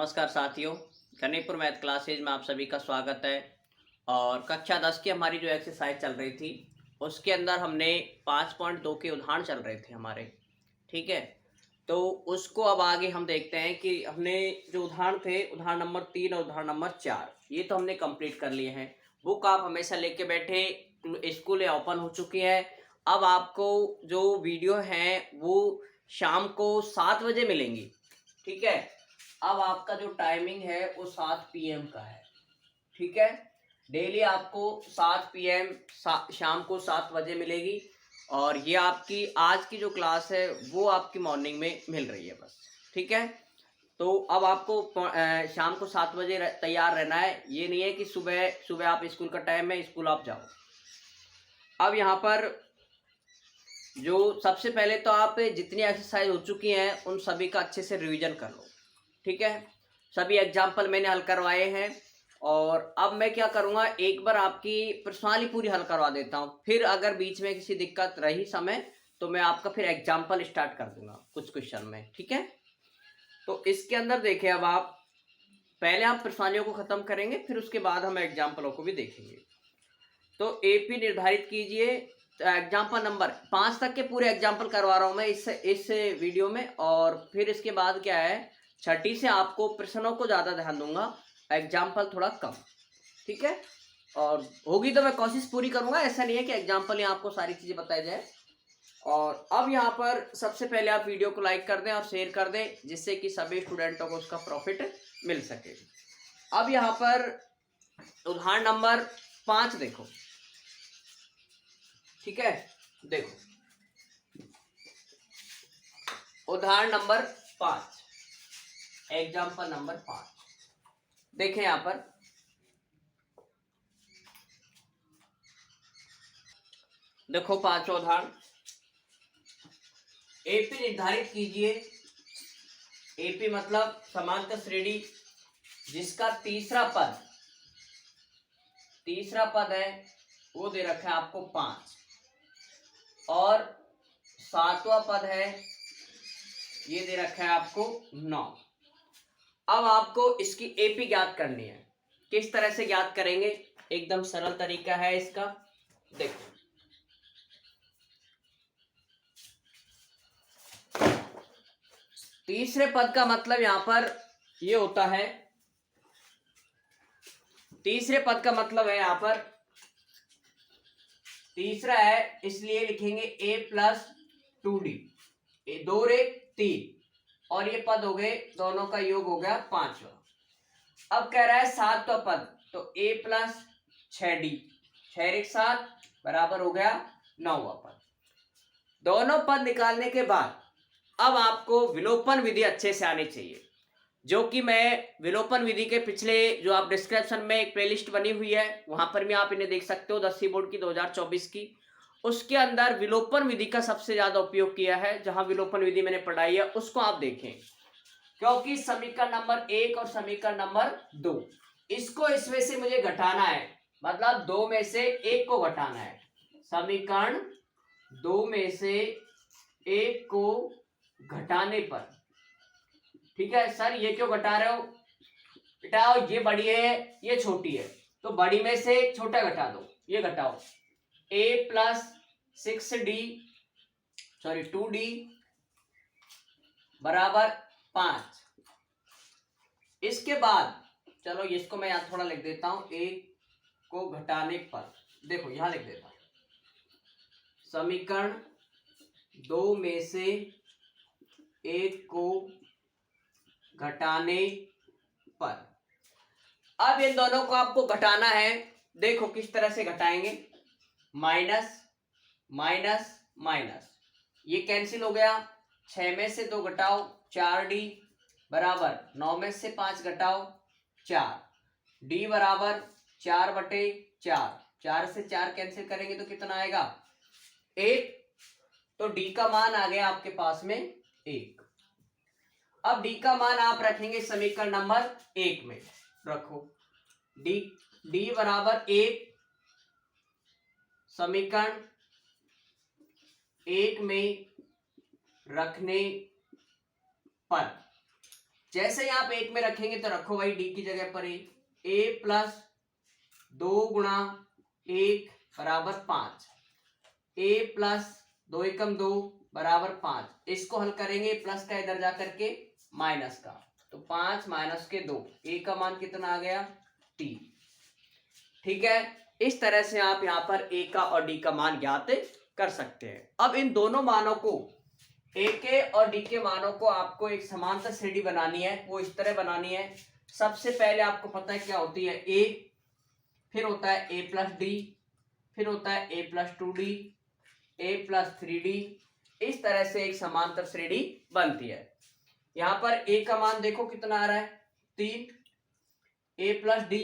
नमस्कार साथियों, गणितपुर math classes में आप सभी का स्वागत है। और कक्षा 10 की हमारी जो एक्सरसाइज चल रही थी उसके अंदर हमने 5.2 के उदाहरण चल रहे थे हमारे। ठीक है, तो उसको अब आगे हम देखते हैं कि हमने जो उदाहरण थे, उदाहरण नंबर 3 और उदाहरण नंबर 4, ये तो हमने कंप्लीट कर लिए हैं। बुक आप हमेशा लेके बैठे, स्कूल या ओपन हो चुकी है। अब आपको जो वीडियो है वो शाम को 7 बजे मिलेंगी। ठीक है, अब आपका जो टाइमिंग है वो 7 PM का है। ठीक है, डेली आपको 7 PM शाम को 7 बजे मिलेगी। और ये आपकी आज की जो क्लास है वो आपकी मॉर्निंग में मिल रही है बस। ठीक है, तो अब आपको शाम को 7 बजे तैयार रहना है। ये नहीं है कि सुबह सुबह आप स्कूल का टाइम है, स्कूल आप जाओ। अब यहाँ पर जो सबसे पहले तो आप जितनी एक्सरसाइज हो चुकी हैं उन सभी का अच्छे से रिवीजन कर लो। ठीक है, सभी एग्जाम्पल मैंने हल करवाए हैं। और अब मैं क्या करूँगा, एक बार आपकी प्रश्नावली पूरी हल करवा देता हूँ, फिर अगर बीच में किसी दिक्कत रही समय तो मैं आपका फिर एग्जाम्पल स्टार्ट कर दूंगा कुछ क्वेश्चन में। ठीक है, तो इसके अंदर देखें, अब आप पहले आप प्रश्नावलियों को खत्म करेंगे, फिर उसके बाद हम एग्जाम्पलों को भी देखेंगे। तो AP निर्धारित कीजिए। एग्जाम्पल नंबर 5 तक के पूरे एग्जाम्पल करवा रहा हूँ मैं इस वीडियो में। और फिर इसके बाद क्या है, छठी से आपको प्रश्नों को ज़्यादा ध्यान दूंगा, एग्जाम्पल थोड़ा कम। ठीक है, और होगी तो मैं कोशिश पूरी करूंगा, ऐसा नहीं है कि एग्जाम्पल यहाँ आपको सारी चीज़ें बताई जाए। और अब यहाँ पर सबसे पहले आप वीडियो को लाइक कर दें और शेयर कर दें, जिससे कि सभी स्टूडेंटों को उसका प्रॉफिट मिल सके। अब यहाँ पर उदाहरण नंबर 5 देखो। ठीक है, देखो उदाहरण नंबर 5, एग्जाम्पल नंबर 5 देखें। यहां पर देखो, 5वां उदाहरण, AP निर्धारित कीजिए। AP मतलब समांतर श्रेणी जिसका तीसरा पद है वो दे रखा है आपको 5, और 7वां पद है ये दे रखा है आपको 9। अब आपको इसकी AP ज्ञात करनी है। किस तरह से ज्ञात करेंगे, एकदम सरल तरीका है इसका। देखो, तीसरे पद का मतलब यहां पर ये होता है, तीसरे पद का मतलब है यहां पर तीसरा है, इसलिए लिखेंगे A+2D, 2 रे 3, और ये पद हो गए, दोनों का योग हो गया 5वां। अब कह रहा है 7वां पद, तो A+6D, 6 × 7 बराबर हो गया 9वां पद। दोनों पद निकालने के बाद अब आपको विलोपन विधि अच्छे से आनी चाहिए, जो कि मैं विलोपन विधि के पिछले जो आप डिस्क्रिप्शन में एक प्लेलिस्ट बनी हुई है वहां पर भी आप इन्हें देख सकते हो, 10वीं बोर्ड की 2024 की। उसके अंदर विलोपन विधि का सबसे ज्यादा उपयोग किया है। जहां विलोपन विधि मैंने पढ़ाई है उसको आप देखें, क्योंकि समीकरण नंबर 1 और समीकरण नंबर 2 इसको इसमें से मुझे घटाना है, मतलब 2 में से 1 को घटाना है। समीकरण 2 में से 1 को घटाने पर, ठीक है सर ये क्यों घटा रहे हो बेटा, ये बड़ी है ये छोटी है, तो बड़ी में से छोटा घटा दो, ये घटाओ। A+6D 2D बराबर 5। इसके बाद चलो इसको मैं यहाँ थोड़ा लिख देता हूं, 1 को घटाने पर, देखो यहां लिख देता हूं, समीकरण 2 में से 1 को घटाने पर। अब इन दोनों को आपको घटाना है। देखो किस तरह से घटाएंगे, माइनस माइनस माइनस, ये कैंसिल हो गया। 6 में से 2 घटाओ 4D बराबर 9 में से 5 घटाओ 4, D बराबर 4/4, 4 से 4 कैंसिल करेंगे तो कितना आएगा 1, तो D का मान आ गया आपके पास में 1। अब D का मान आप रखेंगे समीकरण नंबर 1 में, रखो D बराबर 1, समीकरण 1 में रखने पर जैसे ही आप 1 में रखेंगे तो रखो भाई डी की जगह पर a प्लस 2 गुणा 1 बराबर 5, a प्लस 2 एकम 2 बराबर 5। इसको हल करेंगे, प्लस का इधर जा करके माइनस का, तो 5 माइनस के 2, a का मान कितना आ गया 3। ठीक है, इस तरह से आप यहाँ पर a का और d का मान ज्ञात कर सकते हैं। अब इन दोनों मानों को, a के और d के मानों को आपको एक समांतर श्रेणी बनानी है। वो इस तरह बनानी है, सबसे पहले आपको पता है क्या होती है a, फिर होता है a प्लस डी, फिर होता है a plus 2d, a plus 3d। इस तरह से एक समांतर श्रेणी बनती है। यहाँ पर a का मान देखो कितना आ रहा है 3, a plus D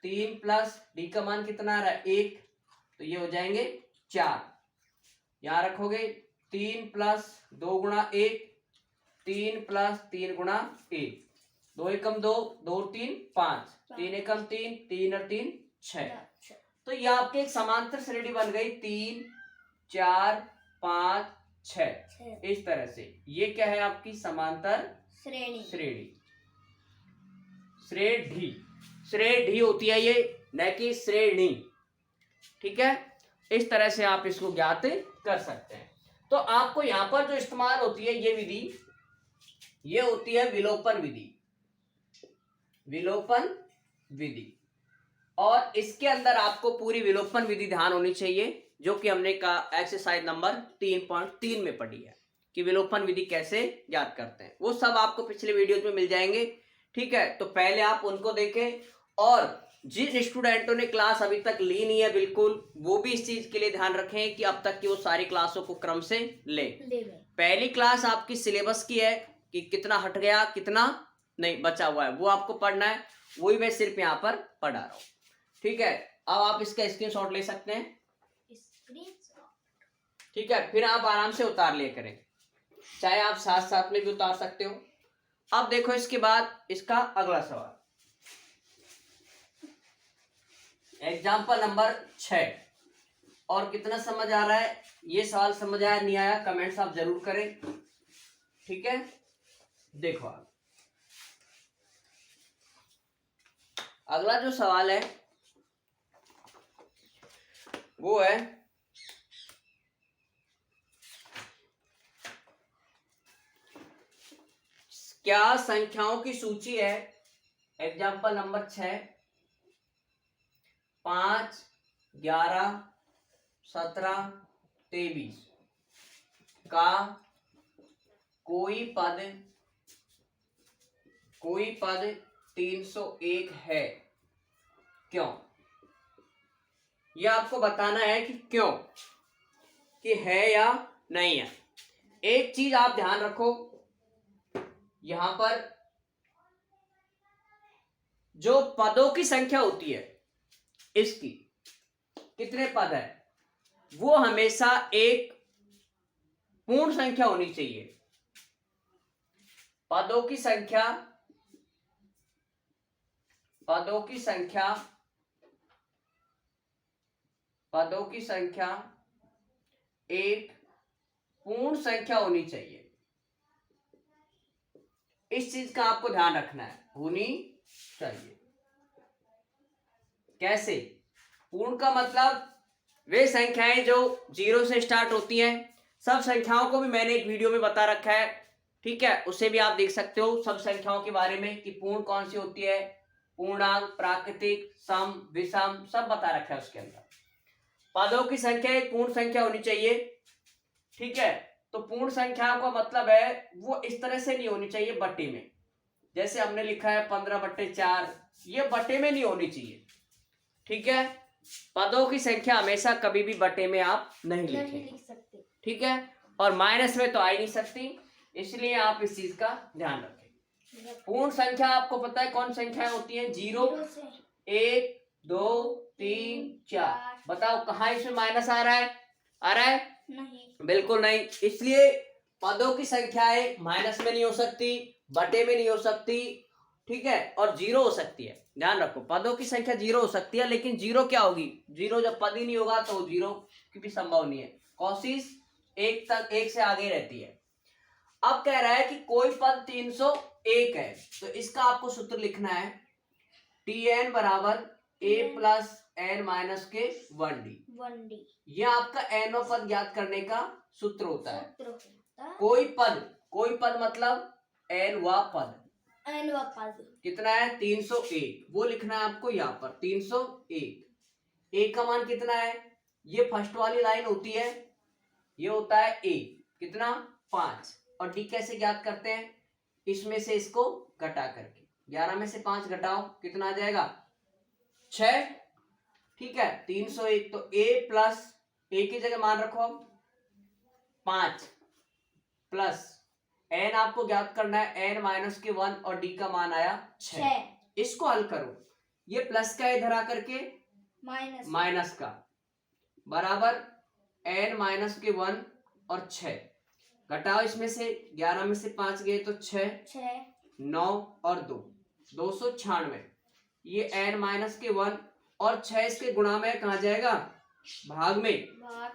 3 plus D का मान कितना आ रहा है 1, तो ये हो जाएंगे 4। यहाँ रखोगे 3 प्लस 2 गुणा 1, 3 प्लस 3 गुणा 1, 2 एकम 2, 2 3 5, 3 एकम 3, 3 और 3 6। तो ये आपकी एक समांतर श्रेणी बन गई 3 4 5 6। इस तरह से ये क्या है आपकी समांतर श्रेणी। श्रेणी होती है ये, न कि श्रेणी। ठीक है, इस तरह से आप इसको ज्ञात कर सकते हैं। तो आपको यहां पर जो इस्तेमाल होती है ये विधि, ये होती है विलोपन विधि। और इसके अंदर आपको पूरी विलोपन विधि ध्यान होनी चाहिए, जो कि हमने का एक्सरसाइज नंबर 3.3 में पढ़ी है कि विलोपन विधि कैसे ज्ञात करते हैं। वो सब आपको पिछले वीडियोज में मिल जाएंगे। ठीक है, तो पहले आप उनको देखें, और जिन स्टूडेंटों ने क्लास अभी तक ली नहीं है बिल्कुल, वो भी इस चीज के लिए ध्यान रखें कि अब तक की वो सारी क्लासों को क्रम से ले। पहली क्लास आपकी सिलेबस की है कि कितना हट गया कितना नहीं बचा हुआ है, वो आपको पढ़ना है, वही मैं सिर्फ यहाँ पर पढ़ा रहा हूँ। ठीक है, अब आप इसका स्क्रीनशॉट ले सकते हैं। ठीक है, फिर आप आराम से उतार लिया करें, चाहे आप साथ साथ में भी उतार सकते हो। अब देखो इसके बाद इसका अगला सवाल, एग्जाम्पल नंबर 6। और कितना समझ आ रहा है ये सवाल, समझ आया नहीं आया कमेंट्स आप जरूर करें। ठीक है, देखो आप अगला जो सवाल है वो है क्या संख्याओं की सूची है, एग्जाम्पल नंबर 6, 5 11 17 23 का कोई पद 301 है, क्यों? यह आपको बताना है कि क्यों, कि है या नहीं है। एक चीज आप ध्यान रखो, यहां पर जो पदों की संख्या होती है, इसकी कितने पद है, वो हमेशा एक पूर्ण संख्या होनी चाहिए। पदों की संख्या एक पूर्ण संख्या होनी चाहिए। इस चीज का आपको ध्यान रखना है, होनी चाहिए। कैसे? पूर्ण का मतलब वे संख्याएं जो 0 से स्टार्ट होती हैं। सब संख्याओं को भी मैंने एक वीडियो में बता रखा है, ठीक है, उसे भी आप देख सकते हो सब संख्याओं के बारे में कि पूर्ण कौन सी होती है, पूर्णांक, प्राकृतिक, सम, विषम, सब बता रखा है उसके अंदर। पदों की संख्या एक पूर्ण संख्या होनी चाहिए। ठीक है, तो पूर्ण संख्या का मतलब है वो इस तरह से नहीं होनी चाहिए बट्टे में, जैसे हमने लिखा है 15/4, ये बट्टे में नहीं होनी चाहिए। ठीक है, पदों की संख्या हमेशा कभी भी बट्टे में आप नहीं लिख सकते। ठीक है, और माइनस में तो आ ही नहीं सकती, इसलिए आप इस चीज का ध्यान रखें। पूर्ण संख्या आपको पता है कौन संख्याएं होती हैं, 0 1 2 3 4। बताओ कहाँ इसमें माइनस आ रहा है? नहीं, बिल्कुल नहीं। इसलिए पदों की संख्याएं माइनस में नहीं हो सकती, बटे में नहीं हो सकती। ठीक है, और 0 हो सकती है। ध्यान रखो, पदों की संख्या 0 हो सकती है, लेकिन 0 क्या होगी, 0 जब पद ही नहीं होगा तो 0 की भी संभव नहीं है। कोशिश 1 तक, 1 से आगे रहती है। अब कह रहा है कि कोई पद 301 है, तो इसका आपको सूत्र लिखना है Tn बराबर a प्लस n माइनस के 1d। यह आपका nवा पद ज्ञात करने का सूत्र होता है। कोई पद मतलब nवा पद कितना है 301, वो लिखना है आपको यहाँ पर 301। a का मान कितना है, ये फर्स्ट वाली लाइन होती है, ये होता है a कितना 5, और d कैसे ज्ञात करते हैं, इसमें से इसको घटा करके 11 में से 5 घटाओ कितना आ जाएगा 6, ठीक है 301। तो a प्लस a की जगह मान रखो 5 प्लस n आपको ज्ञात करना है n माइनस के 1 और d का मान आया 6। इसको हल करो, ये प्लस का इधर आकर के माइनस का बराबर n माइनस के 1 और 6 घटाओ, इसमें से 11 में से 5 गए तो 6 9 और 2 296। ये n माइनस के 1 और 6 इसके गुणा में कहा जाएगा भाग में,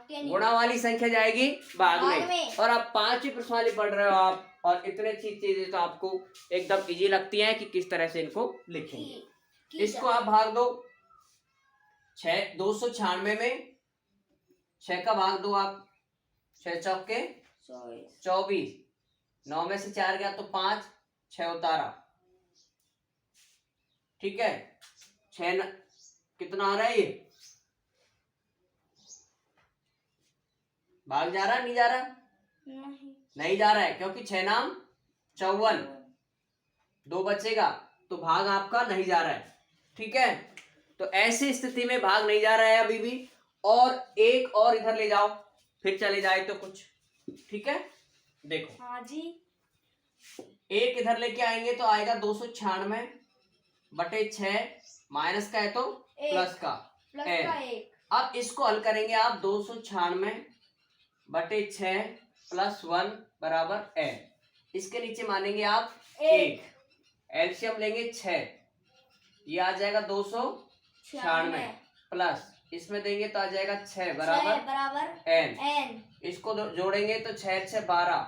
गुणा वाली संख्या जाएगी भाग में। और आप 5वीं प्रश्न वाली पढ़ रहे हो आप, और इतने अच्छी चीजें तो आपको एकदम इजी लगती हैं कि किस तरह से इनको लिखेंगे। इसको आप भाग दो 296 में 6 का भाग दो आप, 6 चौके 24, 9 में से 4 गया तो 5, 6 उतारा, ठीक है 6 कितना आ रहा है, ये भाग जा रहा नहीं जा रहा, नहीं जा रहा है क्योंकि 6 नाम 54, 2 बचेगा तो भाग आपका नहीं जा रहा है, ठीक है। तो ऐसी स्थिति में भाग नहीं जा रहा है अभी भी, और एक और इधर ले जाओ फिर चले जाए तो कुछ, ठीक है देखो हाँ जी, एक इधर लेके आएंगे तो आएगा 296 बटे 6 माइनस का है तो प्लस का n। अब इसको हल करेंगे आप 296 बटे 6 प्लस 1 बराबर n, इसके नीचे मानेंगे आप 1, एलसीएम लेंगे 6, ये आ जाएगा 296 प्लस इसमें देंगे तो आ जाएगा 6 बराबर n, इसको जोड़ेंगे तो 6 6 12,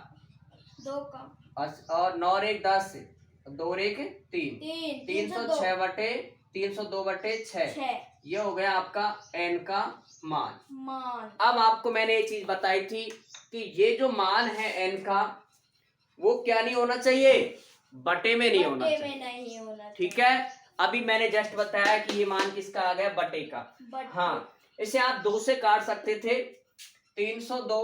2 का और 9 और 1 10, 2 और 1 3, 306 बटे 302 बटे 6, ये हो गया आपका n का मान। अब आपको मैंने ये चीज बताई थी कि ये जो मान है n का, वो क्या नहीं होना चाहिए, बटे में नहीं होना चाहिए, ठीक है। अभी मैंने जस्ट बताया कि ये मान किसका आ गया, बटे का। हाँ, इसे आप 2 से काट सकते थे, 302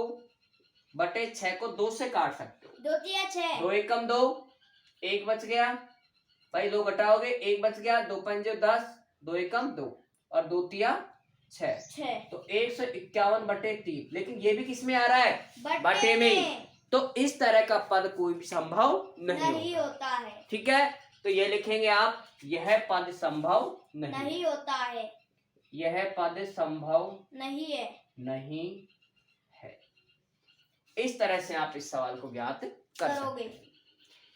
बटे 6 को 2 से काट सकते हो, 2 तिया 6, 2 एकम 2, 1 बच गया भाई, 2 घटाओगे 1 बच गया, 2 पंजे 10, 2 एकम 2 और 2 तिया 6, तो 151 बटे 3, लेकिन ये भी किस में आ रहा है, बटे में। तो इस तरह का पद कोई भी संभव नहीं होता है, ठीक है। तो ये लिखेंगे आप, यह पद संभव नहीं होता है, यह पद संभव नहीं है, नहीं है। इस तरह से आप इस सवाल को ज्ञात कर सकते।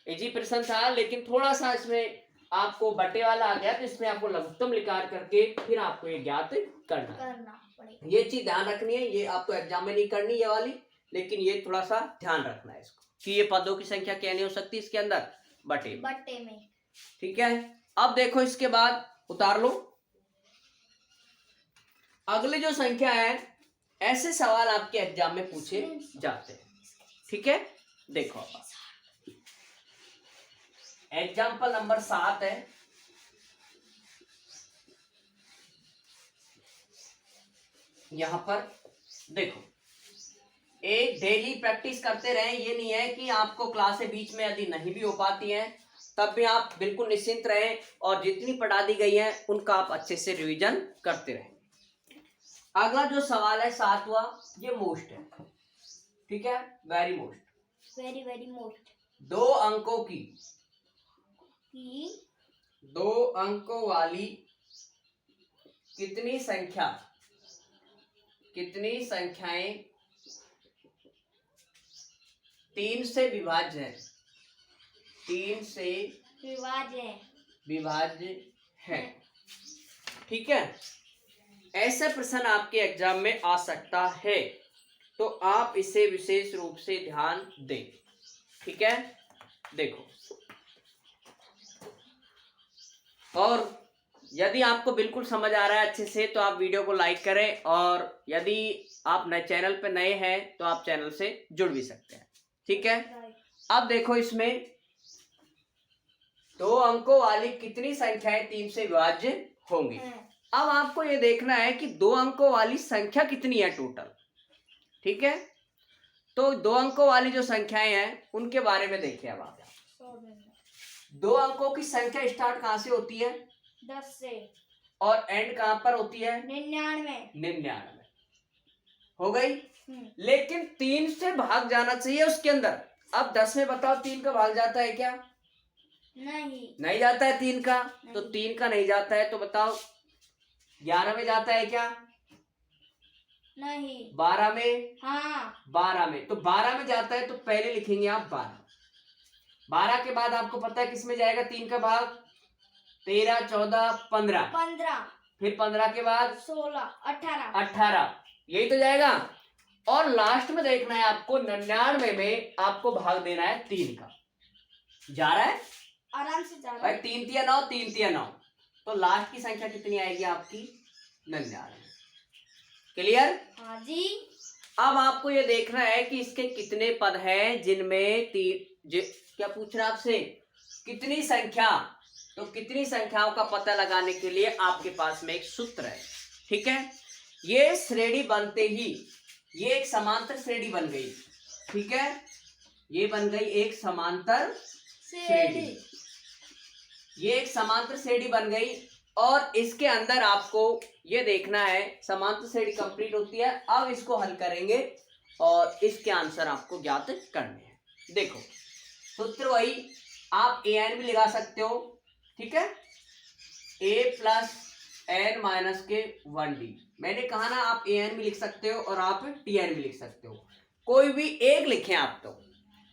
इजी प्रश्न था, लेकिन थोड़ा सा इसमें आपको बटे वाला आ गया, तो इसमें आपको लघुत्तम लिकार करके फिर आपको ये ज्ञात करना पड़ेगा। ये चीज ध्यान रखनी है, ये आपको एग्जाम में नहीं करनी ये वाली, लेकिन ये थोड़ा सा ध्यान रखना है इसको कि ये पदों की संख्या क्या नहीं हो सकती इसके अंदर, बटे में, ठीक है। अब देखो इसके बाद उतार लो, अगली जो संख्या है, ऐसे सवाल आपके एग्जाम में पूछे जाते हैं, ठीक है। देखो एग्जाम्पल नंबर 7 है, यहां पर देखो, एक डेली प्रैक्टिस करते रहें, ये नहीं है कि आपको क्लासें बीच में यदि नहीं भी हो पाती हैं तब भी आप बिल्कुल निश्चिंत रहें, और जितनी पढ़ा दी गई है उनका आप अच्छे से रिवीजन करते रहें। अगला जो सवाल है 7वां, ये मोस्ट है, ठीक है, वेरी मोस्ट। 2 अंकों की 2 अंकों वाली कितनी संख्याएं 3 से विभाज्य है, 3 से विभाज्य है, ठीक है। ऐसा प्रश्न आपके एग्जाम में आ सकता है, तो आप इसे विशेष रूप से ध्यान दें, ठीक है, देखो। और यदि आपको बिल्कुल समझ आ रहा है अच्छे से तो आप वीडियो को लाइक करें, और यदि आप नए चैनल पे नए हैं तो आप चैनल से जुड़ भी सकते हैं, ठीक है। अब देखो, इसमें 2 अंकों वाली कितनी संख्याएं 3 से विभाज्य होंगी। अब आपको ये देखना है कि 2 अंकों वाली संख्या कितनी है टोटल, ठीक है। तो 2 अंकों वाली जो संख्याएं हैं उनके बारे में देखिए। अब आप 2 अंकों की संख्या स्टार्ट कहां से होती है? 10 से। और एंड कहां पर होती है? 99 हो गई। लेकिन 3 से भाग जाना चाहिए उसके अंदर। अब 10 में बताओ 3 का भाग जाता है क्या? नहीं जाता है 3 का। तो 3 का नहीं जाता है तो बताओ 11 में जाता है क्या? नहीं। 12 में? हाँ। 12 में। तो 12 में जाता है तो पहले लिखेंगे आप 12। 12 के बाद आपको पता है किस में जाएगा 3 का भाग? 13, 14, 15। फिर 15 के बाद 16, 18, यही तो जाएगा। और लास्ट में देखना है आपको 99 में आपको भाग देना है 3 का। जा रहा है? आराम से जा रहा भाई है। 3 तिया 9, 3 तिया 9। तो लास्ट की संख्या कितनी आएगी आपकी? 99। क्लियर? हाँ जी। अब आपको ये देखना है कि इसके कितने पद हैं जिनमें क्या पूछ रहा है आपसे? कितनी संख्या। तो कितनी संख्याओं का पता लगाने के लिए आपके पास में एक सूत्र है, ठीक है। ये श्रेणी बनते ही ये एक समांतर श्रेणी बन गई, ठीक है। ये बन गई एक समांतर श्रेणी। ये एक समांतर श्रेणी बन गई, और इसके अंदर आपको ये देखना है समांतर श्रेणी कंप्लीट होती है। अब इसको हल करेंगे और इसके आंसर आपको ज्ञात करने हैं। देखो, सूत्र वही, आप an भी लगा सकते हो, ठीक है। a प्लस n माइनस के 1d। मैंने कहा ना, आप an भी लिख सकते हो और आप tn भी लिख सकते हो। कोई भी एक लिखें आप तो,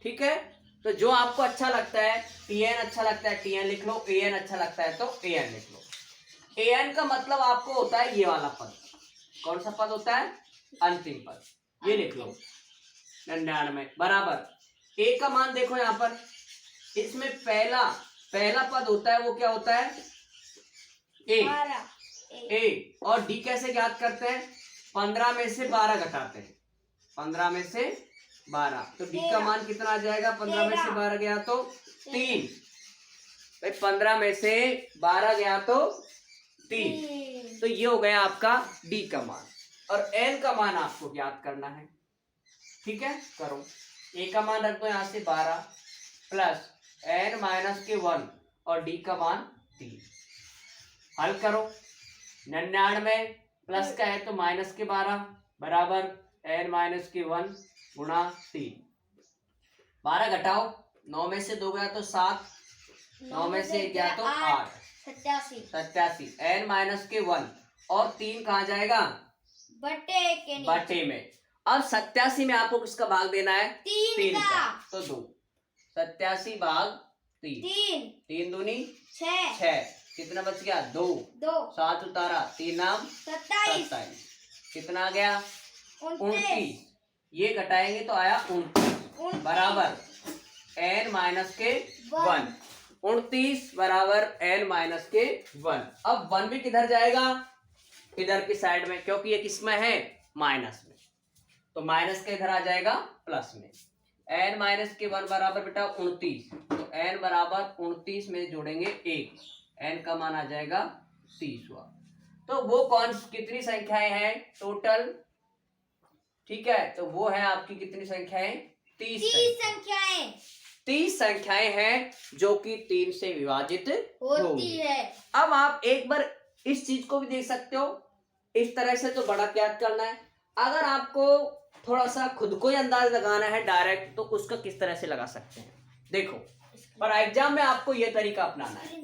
ठीक है। तो जो आपको अच्छा लगता है, tn अच्छा लगता है tn लिख लो, an अच्छा लगता है तो an लिख लो। an का मतलब आपको होता है ये वाला पद। कौन सा पद होता है? अंतिम पद। ये लिख लो 99 बराबर। a का मान देखो यहां पर, इसमें पहला पद होता है वो क्या होता है? a। और d कैसे ज्ञात करते हैं? 15 में से 12 घटाते हैं। 15 में से 12, तो d का मान कितना आ जाएगा? 15 में से 12 गया तो 3। भाई 15 में से 12 गया तो 3। तो ये हो गया आपका d का मान, और n का मान आपको ज्ञात करना है, ठीक है। करो, a का मान रख दो यहां से 12 प्लस n माइनस के 1 और d का मान 3। हल करो, 99 प्लस का है तो माइनस के 12 बराबर n माइनस के 1 गुणा 3। 12 घटाओ, 9 में से 2 गया तो 7, 9 में से 1 गया तो 8, 87। n माइनस के 1 और 3 कहाँ जाएगा? बटे में। अब 87 में आपको किसका भाग देना है? 3 का। तो 2, 87 भाग 3, 3 दूनी 6। कितना बच गया? 2। 7 उतारा, 3 नाम 27। कितना आ गया? 29। ये घटाएंगे तो आया 29 बराबर n माइनस के 1। 29 बराबर n माइनस के 1। अब 1 भी किधर जाएगा? इधर की साइड में, क्योंकि ये किसमें है? माइनस में। तो माइनस के इधर आ जाएगा प्लस में। n माइनस के 1 बराबर बेटा 29। तो n बराबर 29 में जोड़ेंगे 1, n का मान आ जाएगा 30 हुआ। तो वो कितनी संख्याएं हैं टोटल? ठीक है, तो वो है आपकी कितनी संख्याएं? 30 संख्याएं। 30 संख्याएं हैं जो कि 3 से विभाजित होती है। अब आप एक बार इस चीज को भी देख सकते हो, इस तरह से तो बड़ा ज्ञात करना है। अगर आपको थोड़ा सा खुद को ही अंदाज लगाना है डायरेक्ट, तो उसका किस तरह से लगा सकते हैं? देखो, पर एग्जाम में आपको यह तरीका अपनाना है।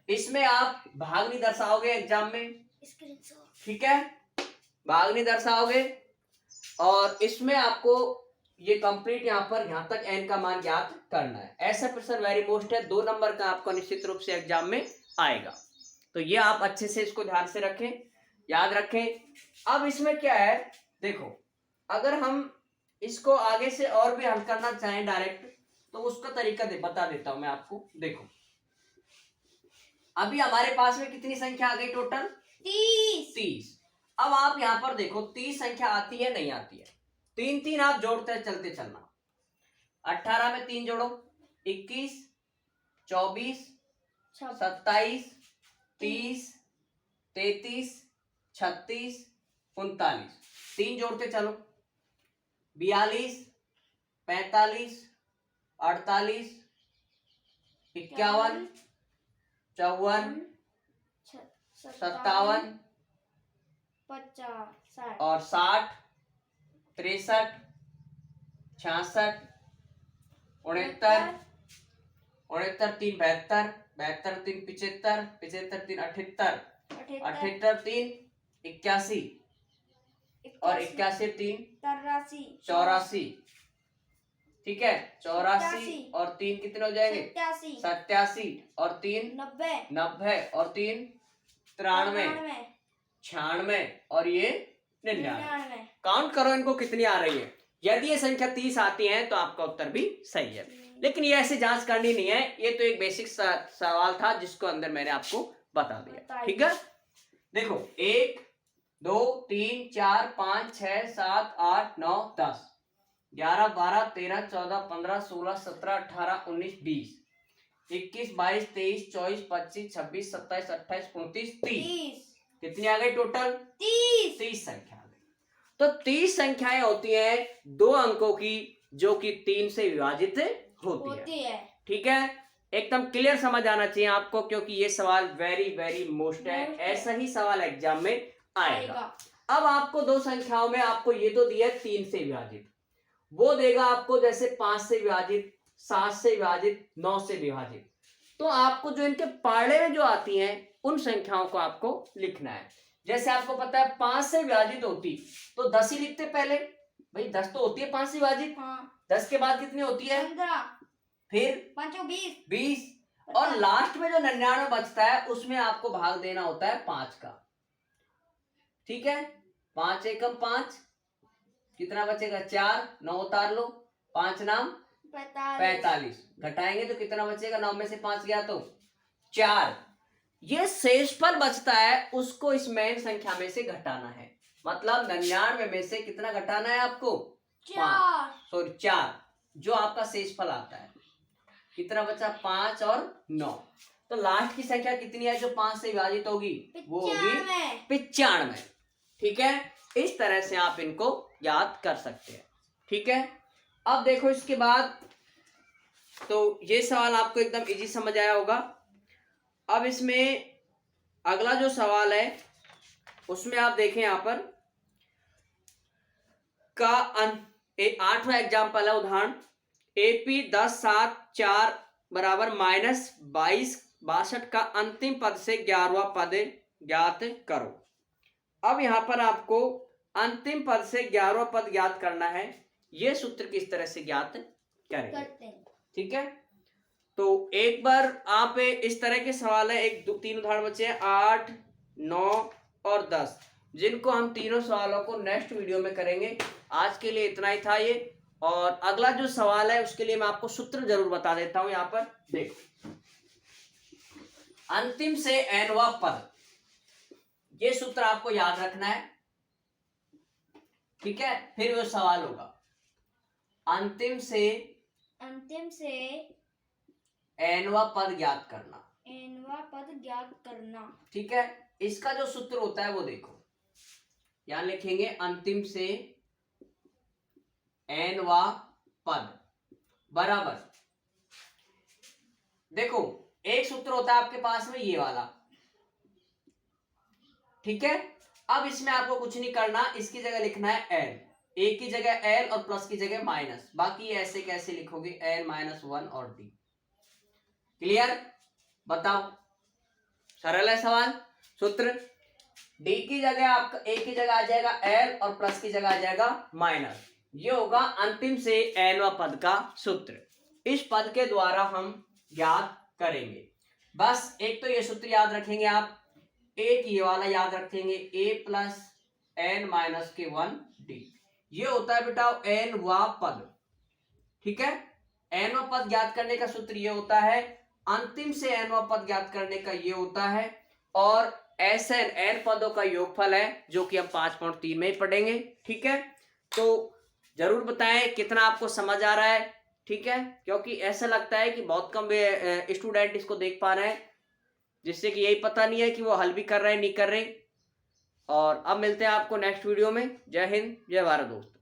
इसमें आप भाग नहीं दर्शाओगे एग्जाम में, ठीक है, भाग नहीं दर्शाओगे, और इसमें आपको ये कंप्लीट यहाँ पर यहाँ तक n का मान ज्ञात करना है। ऐसा प्रश्न वेरी मोस्ट है, 2 नंबर का आपको निश्चित रूप से एग्जाम में आएगा। तो ये आप अच्छे से इसको ध्यान से रखें, याद रखें। अब इसमें क्या है, देखो, अगर हम इसको आगे से और भी हल करना चाहें डायरेक्ट, तो उसका तरीका बता देता हूं मैं आपको। देखो अभी हमारे पास में कितनी संख्या आ गई टोटल? 30। अब आप यहां पर देखो 30 संख्या आती है नहीं आती है? 3 आप जोड़ते चलते चलना। 18 में 3 जोड़ो, 21, 24, 27, 30, 33, 36, 39, 3 जोड़ते चलो। 42, 45, 48, 51, 54, 57 50 और 60, 63, 66, 69, 69 3 72, 72 3 75, 75 3 78, 78 3 81 और 81 3 84। ठीक है, 84 और 3 कितने हो जाएंगे? 87 और 3 90 और 3 93 96 और ये 99। काउंट करो इनको कितनी आ रही है। यदि ये संख्या 30 आती है तो आपका उत्तर भी सही है, लेकिन ये ऐसे जांच करनी नहीं है, ये तो एक बेसिक सवाल था जिसको अंदर मैंने आपको बता दिया। ठीक है, देखो 1 2 3 4 5 6 7 8 9 10 11 12 13 14 15 16 17 18 19 20 21 22 23 24 25 26 27 28 29 30। कितनी आ गई टोटल? 30 संख्या आ गई। तो 30 संख्याएं होती हैं 2 अंकों की, जो कि 3 से विभाजित होती है। ठीक है, एकदम क्लियर समझ आना चाहिए आपको, क्योंकि ये सवाल वेरी वेरी मोस्ट है, ऐसा ही सवाल एग्जाम में आएगा। अब आपको 2 संख्याओं में आपको ये तो दिया है 3 से विभाजित, वो देगा आपको जैसे 5 से विभाजित, 7 से विभाजित, 9 से विभाजित। तो आपको जो इनके पाड़े में जो आती हैं उन संख्याओं को आपको लिखना है। जैसे आपको पता है 5 से विभाजित होती तो 10 ही लिखते पहले, भाई 10 तो होती है 5 से विभाजित। 10 के बाद कितनी होती है? 15, फिर 20 और लास्ट में जो 99 बचता है उसमें आपको भाग देना होता है 5 का। ठीक है, 5 एकम 5, कितना बचेगा? 4, 9 उतार लो, 5 नाम 45, घटाएंगे तो कितना बचेगा? 9 में से 5 गया तो 4। ये शेषफल बचता है उसको इस मेन संख्या में से घटाना है, मतलब 99 में से कितना घटाना है आपको? 4, जो आपका शेषफल आता है। कितना बचा? 5 और 9। तो लास्ट की संख्या कितनी है जो 5 से विभाजित होगी? वो होगी 95। ठीक है, इस तरह से आप इनको याद कर सकते हैं। ठीक है, अब देखो इसके बाद तो ये सवाल आपको एकदम इजी समझ आया होगा। अब इसमें अगला जो सवाल है उसमें आप देखें यहाँ पर का 8वां एग्जाम्पल है, उदाहरण AP 10 7 4 बराबर -22 62 का अंतिम पद से 11वां पद ज्ञात करो। अब यहाँ पर आपको अंतिम पद से 11वां पद ज्ञात करना है। ये सूत्र किस तरह से ज्ञात करेंगे? ठीक है, तो एक बार आप इस तरह के सवाल है, 1 2 3 उदाहरण बचे हैं 8 9 और 10, जिनको हम तीनों सवालों को नेक्स्ट वीडियो में करेंगे। आज के लिए इतना ही था ये, और अगला जो सवाल है उसके लिए मैं आपको सूत्र जरूर बता देता हूं। यहाँ पर देखो, अंतिम से nवां पद, ये सूत्र आपको याद रखना है। ठीक है, फिर वो सवाल होगा अंतिम से nवां पद ज्ञात करना। ठीक है, इसका जो सूत्र होता है वो देखो, यहां लिखेंगे अंतिम से nवां पद बराबर, देखो एक सूत्र होता है आपके पास में ये वाला। ठीक है, अब इसमें आपको कुछ नहीं करना, इसकी जगह लिखना है l, a की जगह l और प्लस की जगह माइनस, बाकी ऐसे कैसे लिखोगे l -1 और d। क्लियर? बताओ, सरल है सवाल। सूत्र d की जगह आपका a की जगह आ जाएगा l और प्लस की जगह आ जाएगा माइनस। ये होगा अंतिम से nवां पद का सूत्र। इस पद के द्वारा हम ज्ञात करेंगे। बस एक तो ये सूत्र याद रखेंगे आप, एक ये वाला याद रखेंगे a प्लस n -1 d। ये होता है बेटा nवां पद। ठीक है, nवां पद ज्ञात करने का सूत्र ये होता है, अंतिम से nवां पद ज्ञात करने का ये होता है, और Sn n पदों का योगफल है, जो कि हम 5.3 में ही पढ़ेंगे। ठीक है, तो जरूर बताएं कितना आपको समझ आ रहा है। ठीक है, क्योंकि ऐसा लगता है कि बहुत कम स्टूडेंट इसको देख पा रहे हैं, जिससे कि यही पता नहीं है कि वो हल भी कर रहे हैं नहीं कर रहे। और अब मिलते हैं आपको नेक्स्ट वीडियो में। जय हिंद, जय भारत दोस्तों।